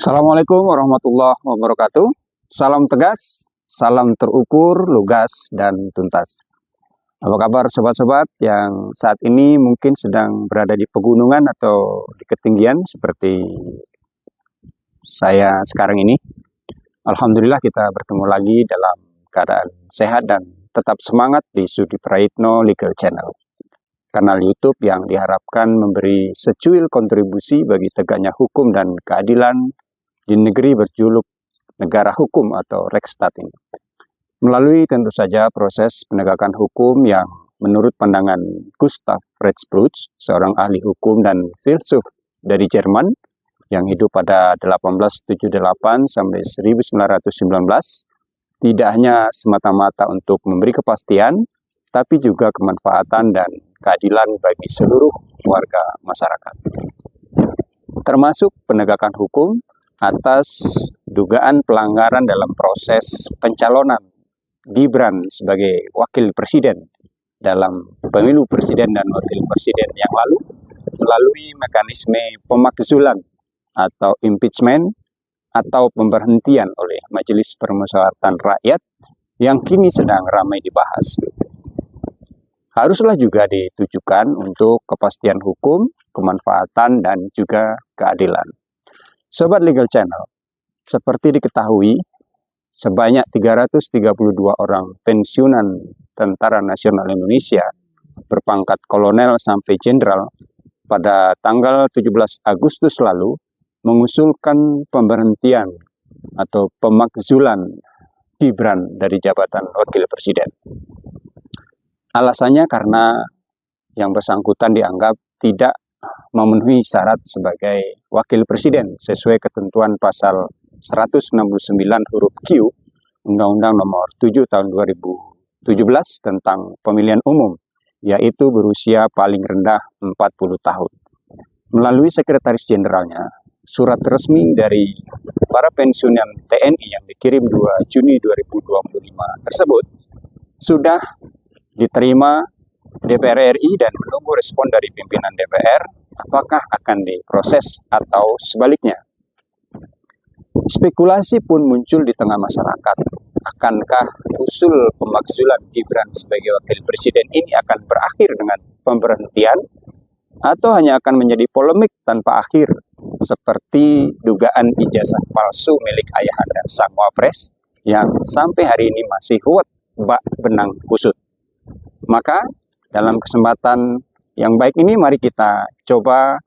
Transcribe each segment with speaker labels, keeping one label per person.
Speaker 1: Assalamualaikum warahmatullahi wabarakatuh. Salam tegas, salam terukur, lugas, dan tuntas. Apa kabar sobat-sobat yang saat ini mungkin sedang berada di pegunungan atau di ketinggian seperti saya sekarang ini. Alhamdulillah kita bertemu lagi dalam keadaan sehat dan tetap semangat di Sudi Praitno Legal Channel. Kanal YouTube yang diharapkan memberi secuil kontribusi bagi tegaknya hukum dan keadilan di negeri berjuluk negara hukum atau Rechtsstaat ini. Melalui tentu saja proses penegakan hukum yang menurut pandangan Gustav Rechtsbruch, seorang ahli hukum dan filsuf dari Jerman yang hidup pada 1878 sampai 1919, tidak hanya semata-mata untuk memberi kepastian, tapi juga kemanfaatan dan keadilan bagi seluruh warga masyarakat. Termasuk penegakan hukum atas dugaan pelanggaran dalam proses pencalonan Gibran sebagai wakil presiden dalam pemilu presiden dan wakil presiden yang lalu melalui mekanisme pemakzulan atau impeachment atau pemberhentian oleh Majelis Permusyawaratan Rakyat yang kini sedang ramai dibahas. Haruslah juga ditujukan untuk kepastian hukum, kemanfaatan, dan juga keadilan. Sobat Legal Channel, seperti diketahui, sebanyak 332 orang pensiunan Tentara Nasional Indonesia berpangkat kolonel sampai jenderal pada tanggal 17 Agustus lalu mengusulkan pemberhentian atau pemakzulan Gibran dari jabatan wakil presiden. Alasannya karena yang bersangkutan dianggap tidak memenuhi syarat sebagai wakil presiden sesuai ketentuan pasal 169 huruf Q Undang-Undang Nomor 7 Tahun 2017 tentang pemilihan umum, yaitu berusia paling rendah 40 tahun. Melalui sekretaris jenderalnya, surat resmi dari para pensiunan TNI yang dikirim 2 Juni 2025 tersebut sudah diterima DPR RI dan menunggu respon dari pimpinan DPR apakah akan diproses atau sebaliknya. Spekulasi pun muncul di tengah masyarakat. Akankah usul pemakzulan Gibran sebagai wakil presiden ini akan berakhir dengan pemberhentian atau hanya akan menjadi polemik tanpa akhir seperti dugaan ijazah palsu milik ayahanda sang wapres yang sampai hari ini masih ruwet bak benang kusut. Maka dalam kesempatan yang baik ini mari kita coba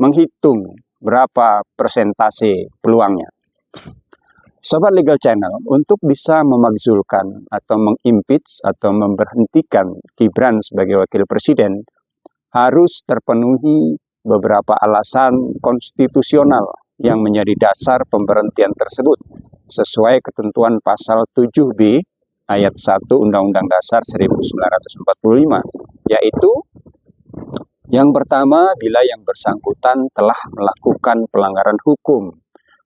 Speaker 1: menghitung berapa persentase peluangnya. Sobat Legal Channel, untuk bisa memakzulkan atau mengimpeach atau memberhentikan Gibran sebagai wakil presiden harus terpenuhi beberapa alasan konstitusional yang menjadi dasar pemberhentian tersebut sesuai ketentuan pasal 7B ayat 1 Undang-Undang Dasar 1945, yaitu yang pertama, bila yang bersangkutan telah melakukan pelanggaran hukum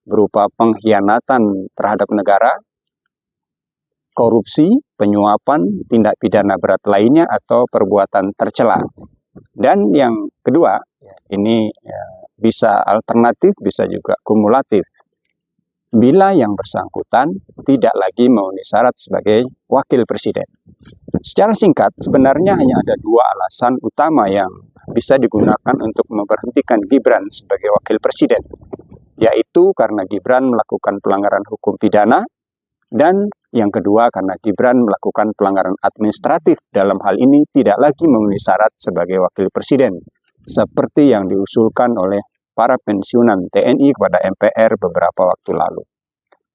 Speaker 1: berupa pengkhianatan terhadap negara, korupsi, penyuapan, tindak pidana berat lainnya, atau perbuatan tercela. Dan yang kedua, ini bisa alternatif, bisa juga kumulatif. Bila yang bersangkutan tidak lagi memenuhi syarat sebagai wakil presiden. Secara singkat, sebenarnya hanya ada dua alasan utama yang bisa digunakan untuk memberhentikan Gibran sebagai wakil presiden, yaitu karena Gibran melakukan pelanggaran hukum pidana, dan yang kedua karena Gibran melakukan pelanggaran administratif, dalam hal ini tidak lagi memenuhi syarat sebagai wakil presiden, seperti yang diusulkan oleh para pensiunan TNI kepada MPR beberapa waktu lalu.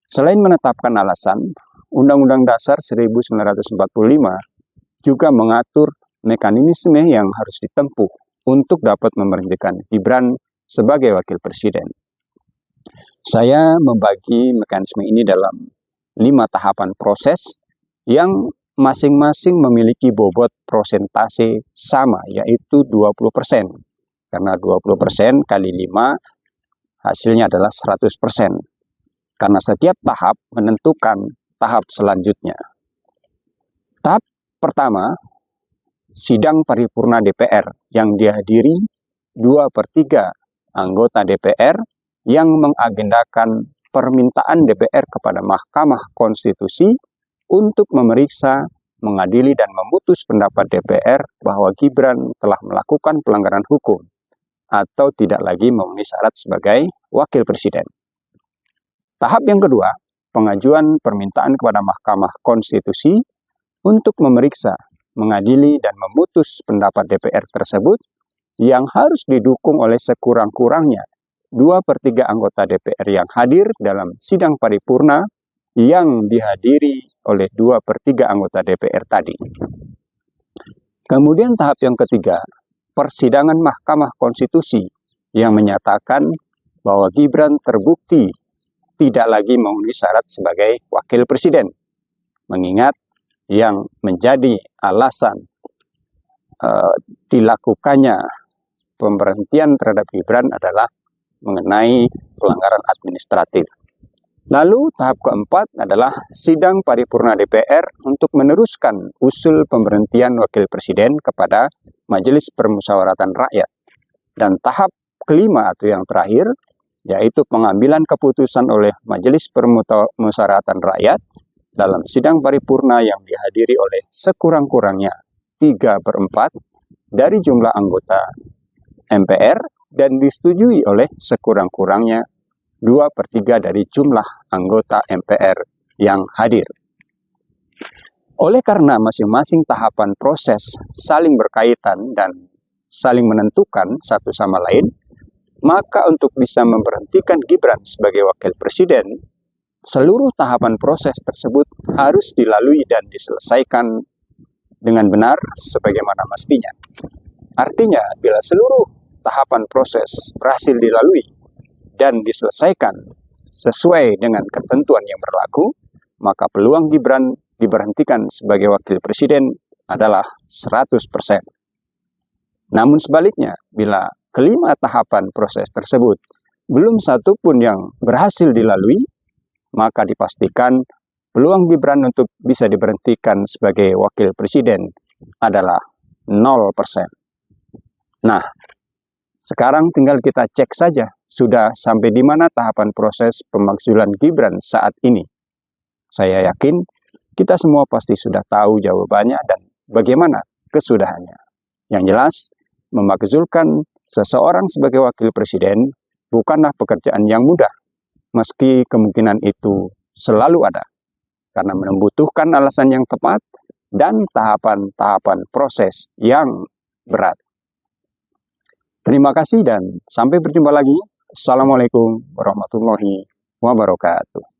Speaker 1: Selain menetapkan alasan, Undang-Undang Dasar 1945 juga mengatur mekanisme yang harus ditempuh untuk dapat memberhentikan Gibran sebagai wakil presiden. Saya membagi mekanisme ini dalam 5 tahapan proses yang masing-masing memiliki bobot persentase sama, yaitu 20%. Karena 20% kali 5 hasilnya adalah 100%. Karena setiap tahap menentukan tahap selanjutnya. Tahap pertama, sidang paripurna DPR yang dihadiri 2/3 anggota DPR yang mengagendakan permintaan DPR kepada Mahkamah Konstitusi untuk memeriksa, mengadili, dan memutus pendapat DPR bahwa Gibran telah melakukan pelanggaran hukum atau tidak lagi memenuhi syarat sebagai wakil presiden. Tahap yang kedua, pengajuan permintaan kepada Mahkamah Konstitusi untuk memeriksa, mengadili, dan memutus pendapat DPR tersebut yang harus didukung oleh sekurang-kurangnya 2/3 anggota DPR yang hadir dalam sidang paripurna yang dihadiri oleh 2/3 anggota DPR tadi. Kemudian tahap yang ketiga, persidangan Mahkamah Konstitusi yang menyatakan bahwa Gibran terbukti tidak lagi memenuhi syarat sebagai wakil presiden. Mengingat yang menjadi alasan dilakukannya pemberhentian terhadap Gibran adalah mengenai pelanggaran administratif. Lalu tahap keempat adalah sidang paripurna DPR untuk meneruskan usul pemberhentian wakil presiden kepada Majelis Permusyawaratan Rakyat. Dan tahap kelima atau yang terakhir, yaitu pengambilan keputusan oleh Majelis Permusyawaratan Rakyat dalam sidang paripurna yang dihadiri oleh sekurang-kurangnya 3/4 dari jumlah anggota MPR dan disetujui oleh sekurang-kurangnya 2/3 dari jumlah anggota MPR yang hadir. Oleh karena masing-masing tahapan proses saling berkaitan dan saling menentukan satu sama lain, maka untuk bisa memberhentikan Gibran sebagai wakil presiden, seluruh tahapan proses tersebut harus dilalui dan diselesaikan dengan benar sebagaimana mestinya. Artinya, bila seluruh tahapan proses berhasil dilalui dan diselesaikan sesuai dengan ketentuan yang berlaku, maka peluang Gibran diberhentikan sebagai wakil presiden adalah 100%. Namun sebaliknya, bila kelima tahapan proses tersebut belum satu pun yang berhasil dilalui, maka dipastikan peluang Gibran untuk bisa diberhentikan sebagai wakil presiden adalah 0%. Nah, sekarang tinggal kita cek saja sudah sampai di mana tahapan proses pemakzulan Gibran saat ini. Saya yakin kita semua pasti sudah tahu jawabannya dan bagaimana kesudahannya. Yang jelas, memakzulkan seseorang sebagai wakil presiden bukanlah pekerjaan yang mudah, meski kemungkinan itu selalu ada, karena membutuhkan alasan yang tepat dan tahapan-tahapan proses yang berat. Terima kasih dan sampai berjumpa lagi. Assalamualaikum warahmatullahi wabarakatuh.